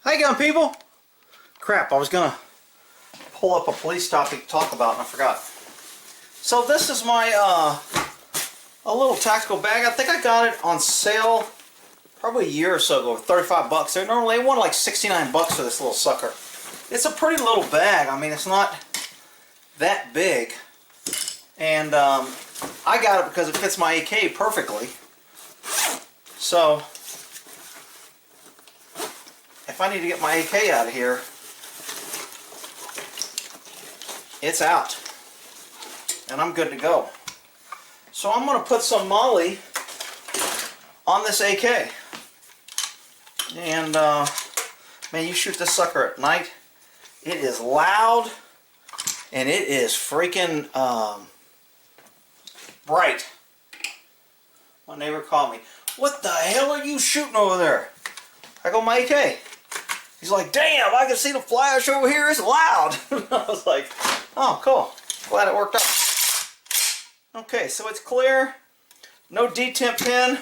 Hi again, people. Crap, I was gonna pull up a police topic to talk about and I forgot. So this is my a little tactical bag. I think I got it on sale probably a year or so ago for 35 bucks. They wanted like 69 bucks for this little sucker. It's a pretty little bag. I mean, it's not that big. And I got it because it fits my AK perfectly. So if I need to get my AK out of here, it's out. And I'm good to go. So I'm going to put some Moly on this AK. And man, you shoot this sucker at night, it is loud and it is freaking bright. My neighbor called me, "What the hell are you shooting over there?" I go, "My AK." He's like, "Damn, I can see the flash over here, it's loud." I was like, "Oh, cool. Glad it worked out." Okay, so it's clear. No detemp pin.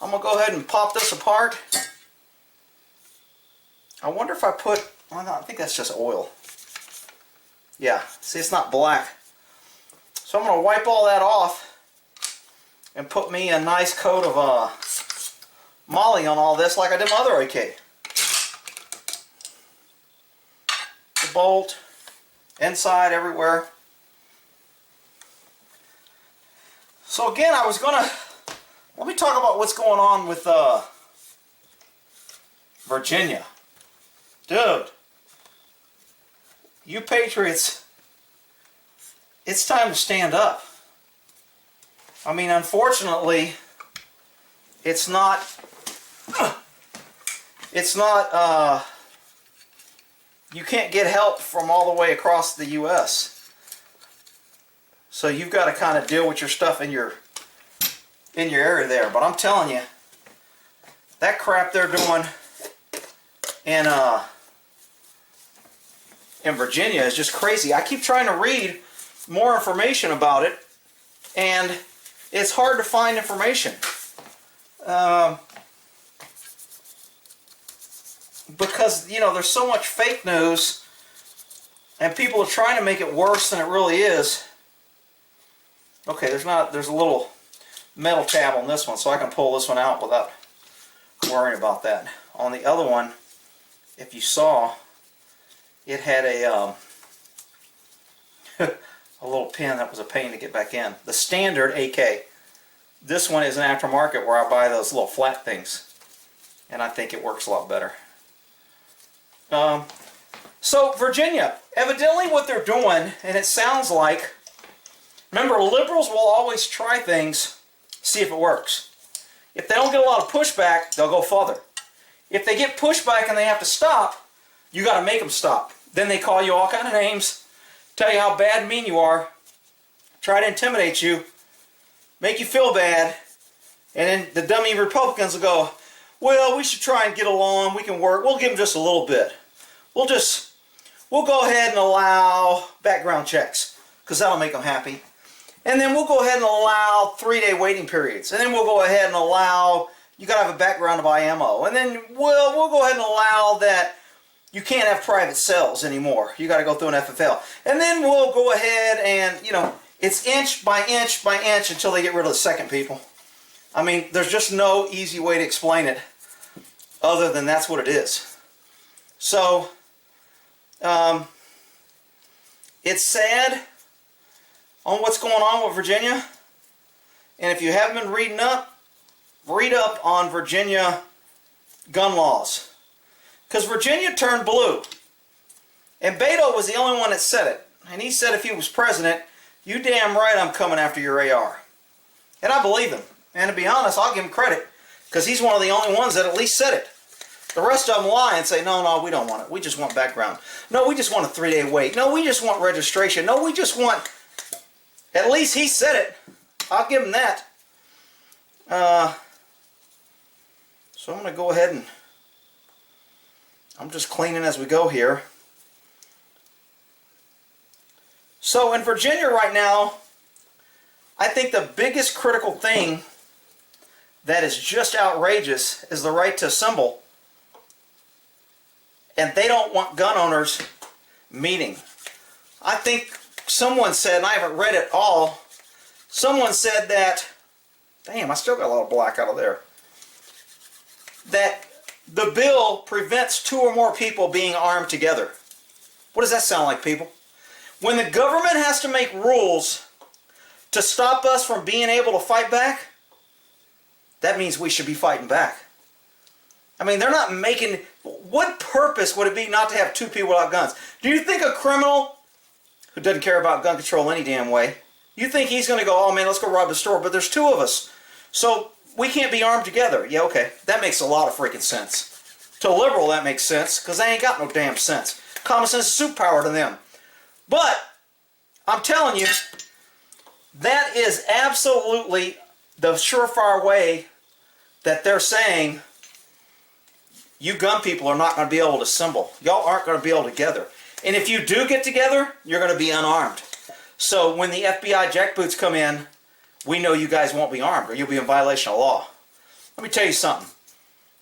I'm going to go ahead and pop this apart. I wonder if I put, oh no, I think that's just oil. Yeah, see, it's not black. So I'm going to wipe all that off and put me a nice coat of Moly on all this like I did my other AK. The bolt, inside, everywhere. So again, I was gonna, let me talk about what's going on with Virginia. Dude, you patriots, it's time to stand up. I mean, unfortunately, it's not, you can't get help from all the way across the U.S. So you've got to kind of deal with your stuff in your area there. But I'm telling you, that crap they're doing in Virginia is just crazy. I keep trying to read more information about it, and it's hard to find information. Because, you know, there's so much fake news, and people are trying to make it worse than it really is. Okay, there's a little metal tab on this one, so I can pull this one out without worrying about that. On the other one, if you saw, it had a a little pin that was a pain to get back in. The standard AK. This one is an aftermarket where I buy those little flat things, and I think it works a lot better. So Virginia, evidently what they're doing, and it sounds like, remember, liberals will always try things, see if it works. If they don't get a lot of pushback, they'll go further. If they get pushback and they have to stop, you got to make them stop. Then they call you all kind of names, tell you how bad and mean you are, try to intimidate you, make you feel bad, and then the dummy Republicans will go, "Well, we should try and get along, we can work, we'll give them just a little bit. We'll go ahead and allow background checks, because that'll make them happy. And then we'll go ahead and allow 3-day waiting periods. And then we'll go ahead and allow, you got to have a background to buy ammo. And then we'll go ahead and allow that you can't have private cells anymore. You got to go through an FFL. And then we'll go ahead and, you know, it's inch by inch by inch until they get rid of the second people. I mean, there's just no easy way to explain it other than that's what it is. So, it's sad on what's going on with Virginia, and if you haven't been reading up, read up on Virginia gun laws, because Virginia turned blue, and Beto was the only one that said it, and he said if he was president, "You damn right I'm coming after your AR," and I believe him, and to be honest, I'll give him credit, because he's one of the only ones that at least said it. The rest of them lie and say, no, we don't want it. We just want background. No, we just want a 3-day wait. No, we just want registration. No, we just want... At least he said it. I'll give him that. So I'm going to go ahead and... I'm just cleaning as we go here. So in Virginia right now, I think the biggest critical thing that is just outrageous is the right to assemble. and they don't want gun owners meeting. I think someone said, and I haven't read it all, someone said that, damn, I still got a lot of black out of there, that the bill prevents 2 or more people being armed together. What does that sound like, people? When the government has to make rules to stop us from being able to fight back, that means we should be fighting back. I mean, they're not making... What purpose would it be not to have 2 people without guns? Do you think a criminal who doesn't care about gun control any damn way, you think he's going to go, oh man, let's go rob the store, but there's 2 of us, so we can't be armed together? Yeah, okay. That makes a lot of freaking sense. To a liberal, that makes sense, because they ain't got no damn sense. Common sense is superpower to them. But, I'm telling you, that is absolutely the surefire way that they're saying you gun people are not going to be able to assemble. Y'all aren't going to be able to together. And if you do get together, you're going to be unarmed. So when the FBI jackboots come in, we know you guys won't be armed, or you'll be in violation of law. Let me tell you something.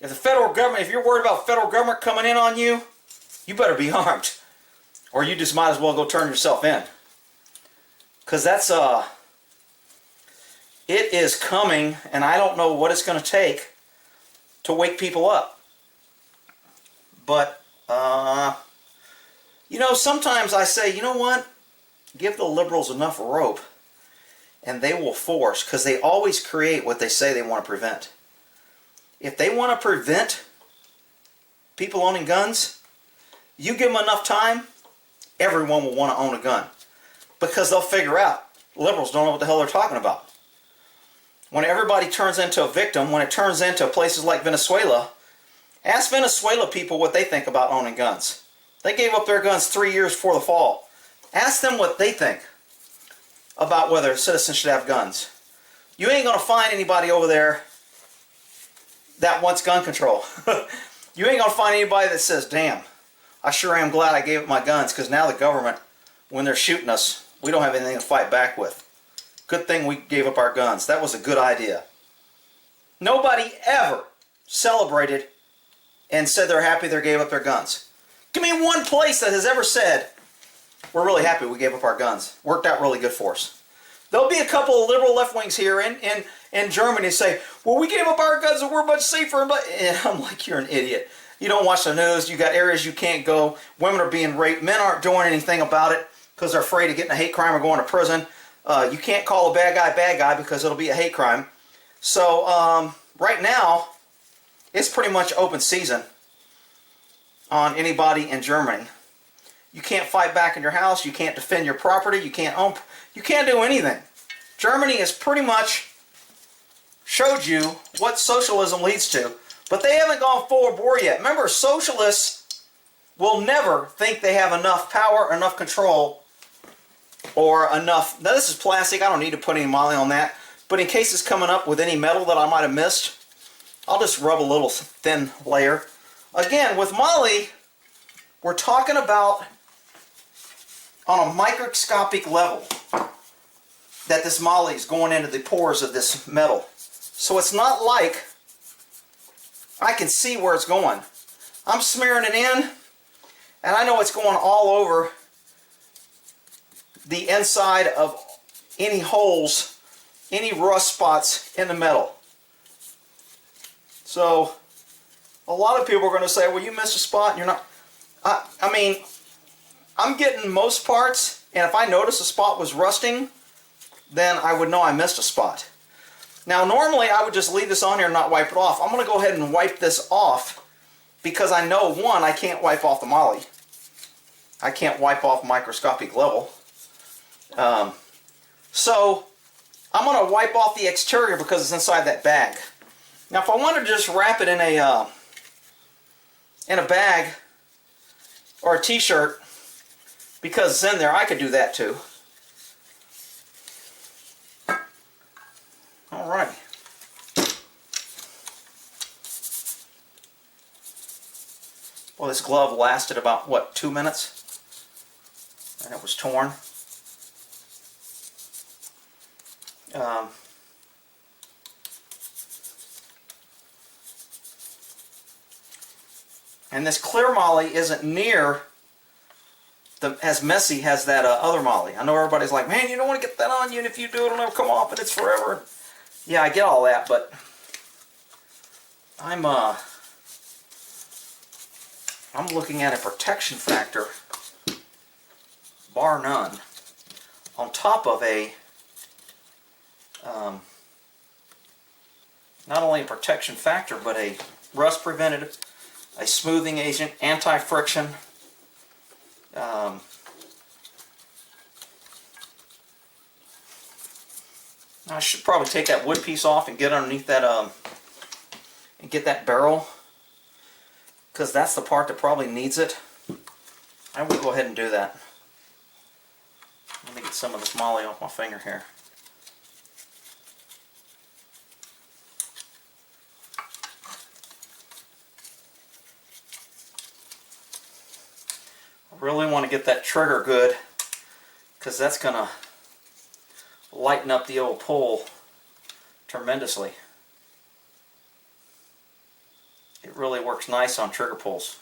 If the federal government, if you're worried about federal government coming in on you, you better be armed. Or you just might as well go turn yourself in. Because that's, it is coming, and I don't know what it's going to take to wake people up. But, you know, sometimes I say, you know what? Give the liberals enough rope, and they will force, because they always create what they say they want to prevent. If they want to prevent people owning guns, you give them enough time, everyone will want to own a gun. Because they'll figure out, liberals don't know what the hell they're talking about. When everybody turns into a victim, when it turns into places like Venezuela, ask Venezuela people what they think about owning guns. They gave up their guns 3 years before the fall. Ask them what they think about whether citizens should have guns. You ain't going to find anybody over there that wants gun control. You ain't going to find anybody that says, damn, I sure am glad I gave up my guns, because now the government, when they're shooting us, we don't have anything to fight back with. Good thing we gave up our guns. That was a good idea. Nobody ever celebrated and said they're happy they gave up their guns. Give me one place that has ever said, we're really happy we gave up our guns. Worked out really good for us. There'll be a couple of liberal left-wings here in Germany say, well, we gave up our guns and we're much safer. And I'm like, you're an idiot. You don't watch the news. You got areas you can't go. Women are being raped. Men aren't doing anything about it because they're afraid of getting a hate crime or going to prison. You can't call a bad guy because it'll be a hate crime. So right now, it's pretty much open season on anybody in Germany. You can't fight back in your house. You can't defend your property. You can't own. You can't do anything. Germany has pretty much showed you what socialism leads to. But they haven't gone full bore yet. Remember, socialists will never think they have enough power, enough control, or enough... Now, this is plastic. I don't need to put any Moly on that. But in case it's coming up with any metal that I might have missed, I'll just rub a little thin layer. Again, with Moly, we're talking about on a microscopic level that this Moly is going into the pores of this metal. So it's not like I can see where it's going. I'm smearing it in, and I know it's going all over the inside of any holes, any rust spots in the metal. So a lot of people are going to say, well, you missed a spot and you're not... I mean, I'm getting most parts, and if I notice a spot was rusting, then I would know I missed a spot. Now, normally I would just leave this on here and not wipe it off. I'm going to go ahead and wipe this off because I know, one, I can't wipe off the Moly. I can't wipe off microscopic level. So I'm going to wipe off the exterior because it's inside that bag. Now, if I wanted to just wrap it in a bag or a t-shirt because it's in there, I could do that too. Alright. Well, this glove lasted about, what, 2 minutes? And it was torn. And this clear Moly isn't near as messy as that other Moly. I know everybody's like, man, you don't want to get that on you, and if you do, it'll never come off, and it's forever. Yeah, I get all that, but I'm looking at a protection factor, bar none, on top of a not only a protection factor, but a rust preventative, a smoothing agent, anti-friction. I should probably take that wood piece off and get underneath that and get that barrel, because that's the part that probably needs it. I will go ahead and do that. Let me get some of this Moly off my finger here. I really want to get that trigger good, because that's going to lighten up the old pull tremendously. It really works nice on trigger pulls,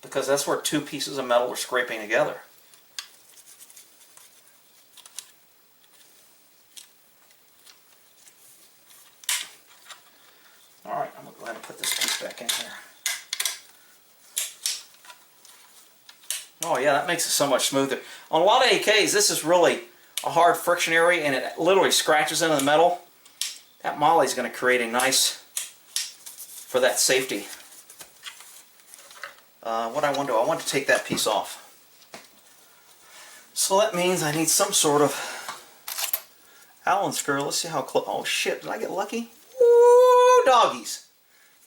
because that's where two pieces of metal are scraping together. Alright, I'm going to go ahead and put this piece back in here. Oh yeah, that makes it so much smoother. On a lot of AKs, this is really a hard friction area, and it literally scratches into the metal. That Moly is going to create a nice, for that safety. What I want to do, I want to take that piece off. So that means I need some sort of Allen screw. Let's see how close. Oh shit, did I get lucky? Woo, doggies.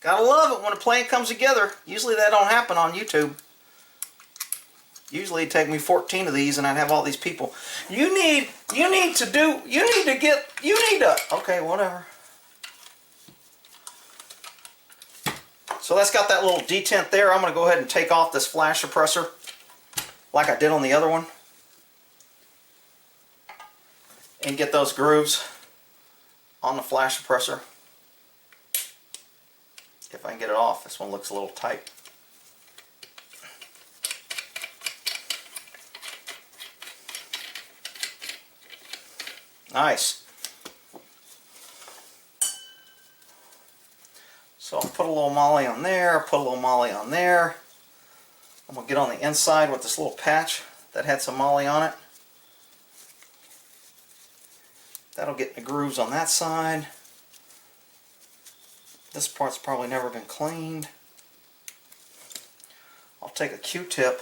Gotta love it when a plan comes together. Usually that don't happen on YouTube. Usually it'd take me 14 of these and I'd have all these people. You need to, okay, whatever. So that's got that little detent there. I'm going to go ahead and take off this flash suppressor like I did on the other one, and get those grooves on the flash suppressor. If I can get it off. This one looks a little tight. Nice. So I'll put a little Moly on there, put a little Moly on there. I'm going to get on the inside with this little patch that had some Moly on it. That'll get the grooves on that side. This part's probably never been cleaned. I'll take a Q-tip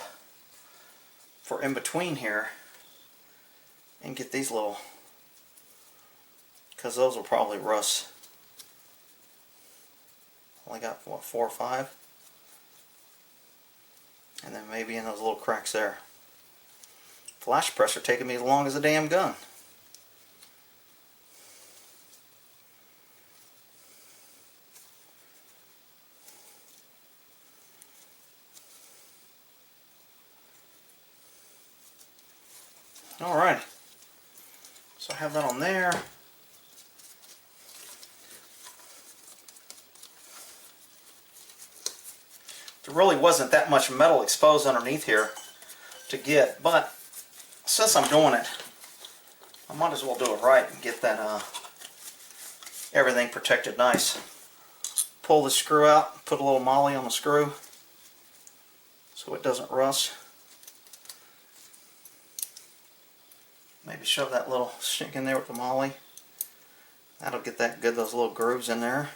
for in between here and get these little, because those will probably rust. Only got, what, 4 or 5? And then maybe in those little cracks there. Flash pressure taking me as long as a damn gun. Alright. So I have that on there. There really wasn't that much metal exposed underneath here to get, but since I'm doing it, I might as well do it right and get that everything protected nice. Pull the screw out, put a little Moly on the screw so it doesn't rust. Maybe shove that little stick in there with the Moly. That'll get that good, those little grooves in there.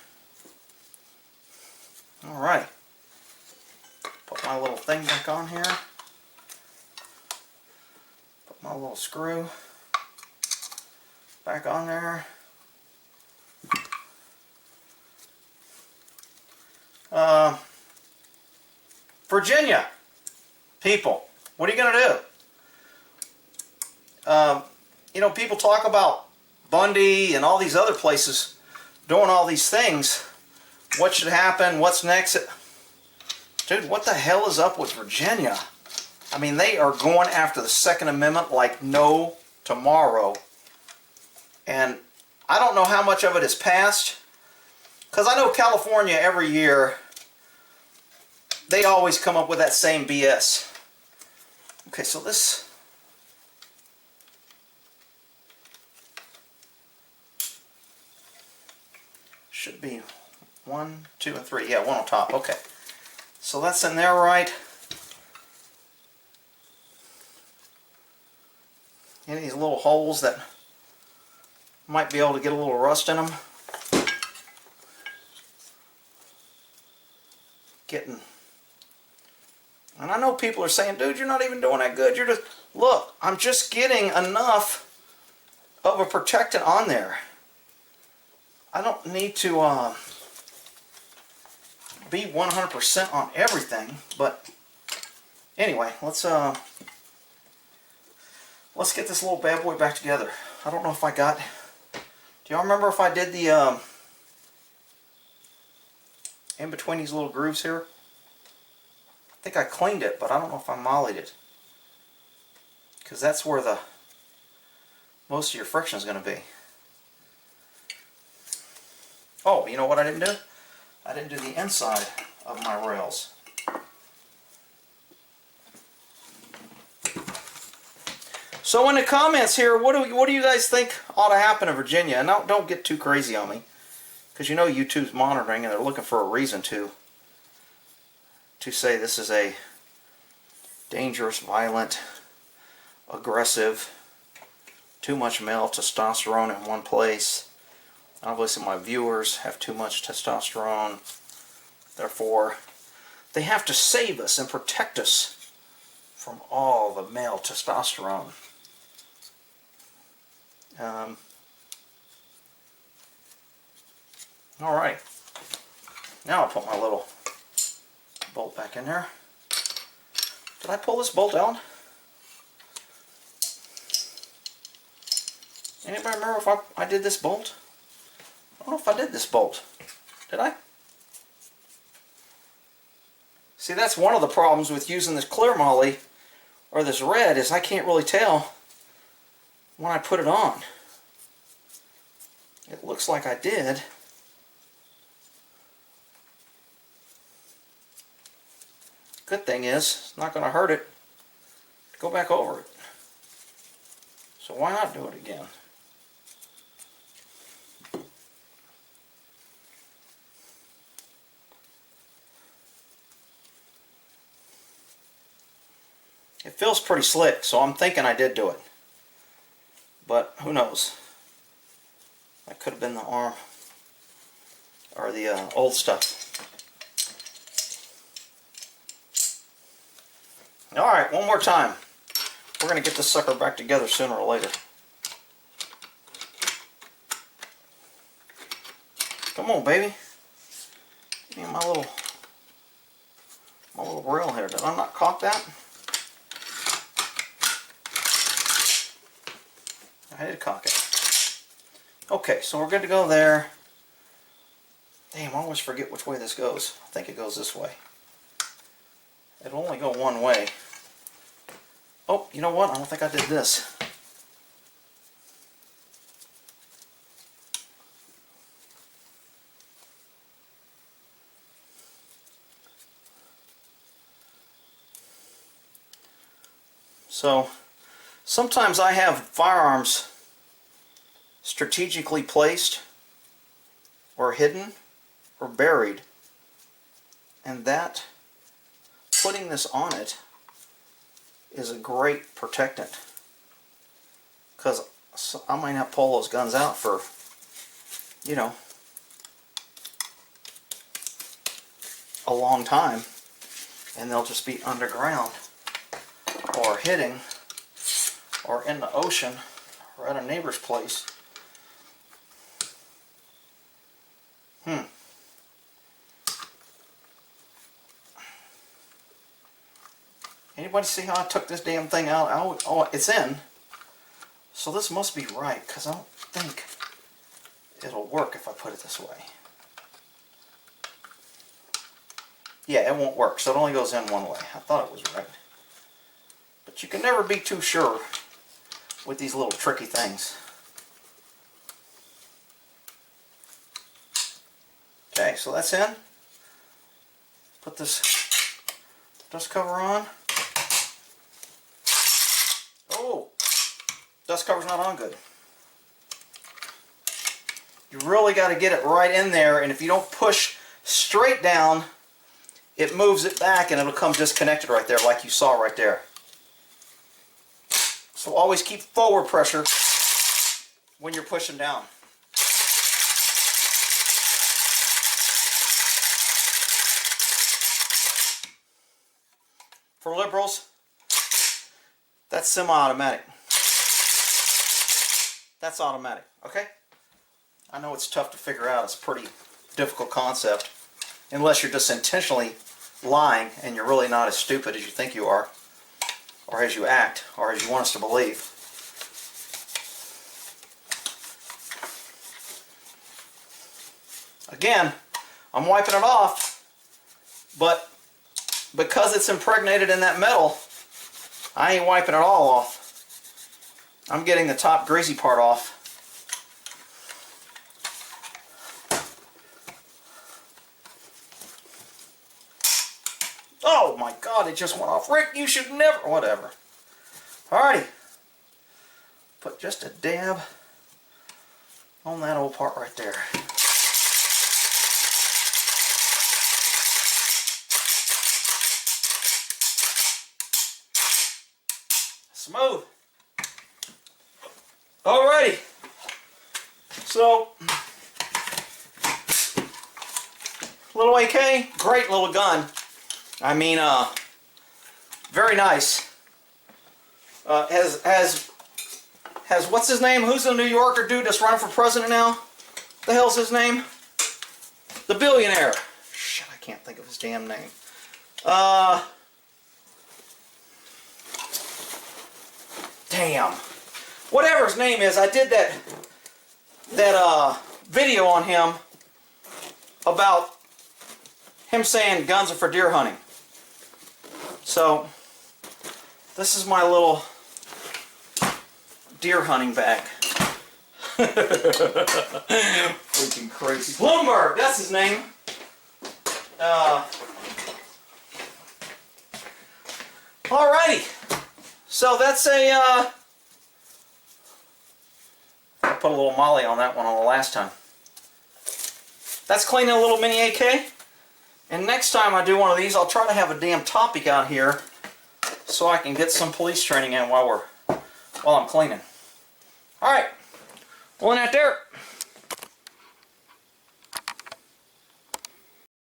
Alright. Put my little thing back on here. Put my little screw back on there. Virginia people, what are you going to do? You know, people talk about Bundy and all these other places doing all these things. What should happen? What's next? Dude, what the hell is up with Virginia? I mean, they are going after the Second Amendment like no tomorrow. And I don't know how much of it is passed, because I know California every year they always come up with that same BS. Okay, so this should be 1, 2, and 3. Yeah, one on top. Okay. So that's in there right. Any of these little holes that might be able to get a little rust in them. And I know people are saying, dude, you're not even doing that good. You're just, look, I'm just getting enough of a protectant on there. I don't need to be 100% on everything, but anyway, let's get this little bad boy back together. I don't know if I got, do y'all remember if I did the in between these little grooves here? I think I cleaned it, but I don't know if I mollied it, because that's where the most of your friction is going to be. Oh, you know what I didn't do? I didn't do the inside of my rails. So in the comments here, what do you guys think ought to happen in Virginia? And don't get too crazy on me, because you know YouTube's monitoring and they're looking for a reason to say this is a dangerous, violent, aggressive, too much male testosterone in one place. Obviously my viewers have too much testosterone, therefore they have to save us and protect us from all the male testosterone. Alright, now I'll put my little bolt back in there. Did I pull this bolt out? Anybody remember if I did this bolt? I don't know if I did this bolt. Did I? See, that's one of the problems with using this clear moly, or this red, is I can't really tell when I put it on. It looks like I did. Good thing is, it's not going to hurt it to go back over it. So why not do it again? It feels pretty slick, so I'm thinking I did do it. But who knows? That could have been the arm, or the old stuff. Alright, one more time. We're going to get this sucker back together sooner or later. Come on, baby. Give me my little rail here. Did I not caulk that? I did caulk it. Okay, so we're good to go there. Damn, I always forget which way this goes. I think it goes this way. It'll only go one way. Oh, you know what? I don't think I did this. So, sometimes I have firearms strategically placed or hidden or buried, and that, putting this on it, is a great protectant, because I might not pull those guns out for, you know, a long time, and they'll just be underground or hitting or in the ocean or at a neighbor's place. Anybody see how I took this damn thing out? Oh, it's in. So this must be right, because I don't think it'll work if I put it this way. Yeah, it won't work, so it only goes in one way. I thought it was right. But you can never be too sure with these little tricky things. Okay, so that's in. Put this Dust cover on. Oh, dust cover's not on good. You really got to get it right in there, and if you don't push straight down, it moves it back and it'll come disconnected right there like you saw right there. So always keep forward pressure when you're pushing down. For liberals, that's semi-automatic. That's automatic, okay? I know it's tough to figure out. It's a pretty difficult concept. Unless you're just intentionally lying and you're really not as stupid as you think you are, or as you act, or as you want us to believe. Again, I'm wiping it off, but because it's impregnated in that metal, I ain't wiping it all off. I'm getting the top greasy part off. Oh my God, it just went off. Rick, you should never... Whatever. Alrighty. Put just a dab on that old part right there. Smooth. Alrighty. So, little AK, great little gun. I mean, very nice. Has what's his name? Who's the New Yorker dude that's running for president now? The hell's his name? The billionaire. Shit, I can't think of his damn name. Damn. Whatever his name is, I did that video on him about him saying guns are for deer hunting. So, this is my little deer hunting bag. Freaking crazy. Bloomberg, that's his name. Alrighty. So that's a, I put a little Moly on that one on the last time. That's cleaning a little mini AK. And next time I do one of these, I'll try to have a damn topic out here so I can get some police training in while I'm cleaning. Alright. Well, in that there.